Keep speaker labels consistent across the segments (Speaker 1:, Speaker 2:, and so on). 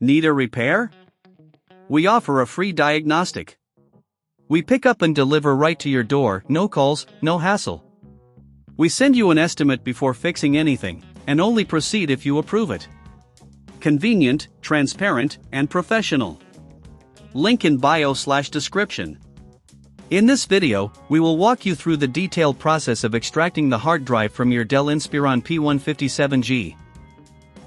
Speaker 1: Need a repair? We offer a free diagnostic. We pick up and deliver right to your door, no calls, no hassle. We send you an estimate before fixing anything, and only proceed if you approve it. Convenient, transparent, and professional. Link in bio/description. In this video, we will walk you through the detailed process of extracting the hard drive from your DELL INSPIRON P157G.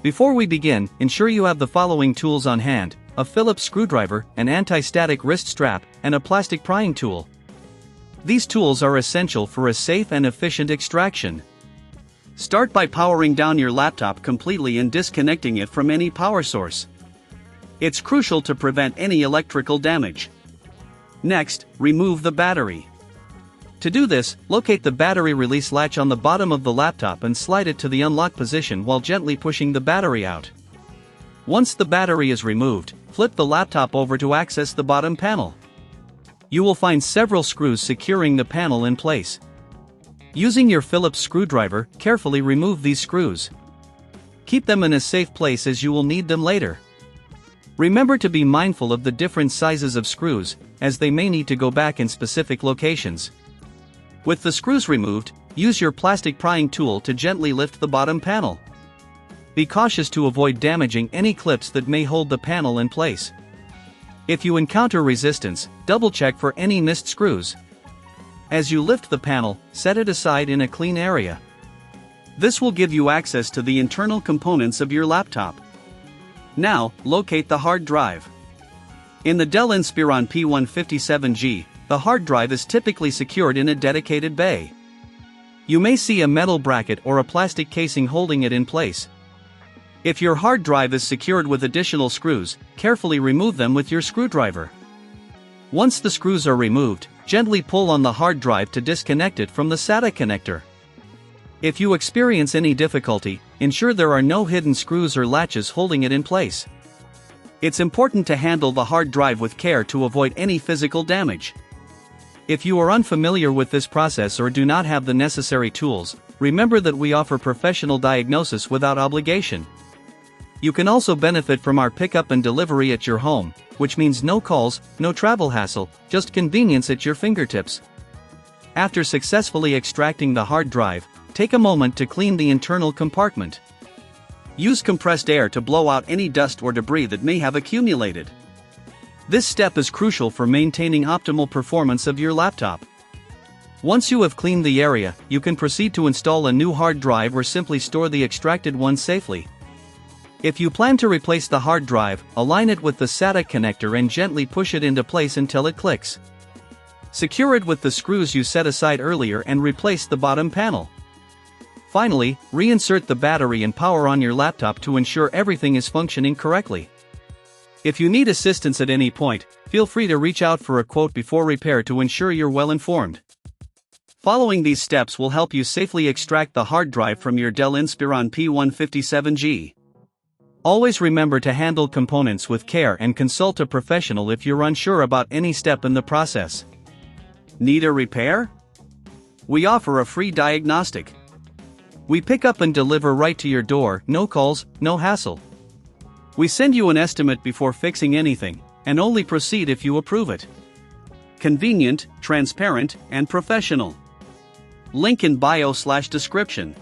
Speaker 1: Before we begin, ensure you have the following tools on hand: a Phillips screwdriver, an anti-static wrist strap, and a plastic prying tool. These tools are essential for a safe and efficient extraction. Start by powering down your laptop completely and disconnecting it from any power source. It's crucial to prevent any electrical damage. Next, remove the battery. To do this, locate the battery release latch on the bottom of the laptop and slide it to the unlock position while gently pushing the battery out. Once the battery is removed, flip the laptop over to access the bottom panel. You will find several screws securing the panel in place. Using your Phillips screwdriver, carefully remove these screws. Keep them in a safe place as you will need them later. Remember to be mindful of the different sizes of screws, as they may need to go back in specific locations. With the screws removed, use your plastic prying tool to gently lift the bottom panel. Be cautious to avoid damaging any clips that may hold the panel in place. If you encounter resistance, double-check for any missed screws. As you lift the panel, set it aside in a clean area. This will give you access to the internal components of your laptop. Now, locate the hard drive. In the DELL INSPIRON P157G, the hard drive is typically secured in a dedicated bay. You may see a metal bracket or a plastic casing holding it in place. If your hard drive is secured with additional screws, carefully remove them with your screwdriver. Once the screws are removed, gently pull on the hard drive to disconnect it from the SATA connector. If you experience any difficulty, ensure there are no hidden screws or latches holding it in place. It's important to handle the hard drive with care to avoid any physical damage. If you are unfamiliar with this process or do not have the necessary tools, remember that we offer professional diagnosis without obligation. You can also benefit from our pickup and delivery at your home, which means no calls, no travel hassle, just convenience at your fingertips. After successfully extracting the hard drive, take a moment to clean the internal compartment. Use compressed air to blow out any dust or debris that may have accumulated. This step is crucial for maintaining optimal performance of your laptop. Once you have cleaned the area, you can proceed to install a new hard drive or simply store the extracted one safely. If you plan to replace the hard drive, align it with the SATA connector and gently push it into place until it clicks. Secure it with the screws you set aside earlier and replace the bottom panel. Finally, reinsert the battery and power on your laptop to ensure everything is functioning correctly. If you need assistance at any point, feel free to reach out for a quote before repair to ensure you're well informed. Following these steps will help you safely extract the hard drive from your DELL INSPIRON P157G. Always remember to handle components with care and consult a professional if you're unsure about any step in the process. Need a repair? We offer a free diagnostic. We pick up and deliver right to your door, no calls, no hassle. We send you an estimate before fixing anything, and only proceed if you approve it. Convenient, transparent, and professional. Link in bio/description.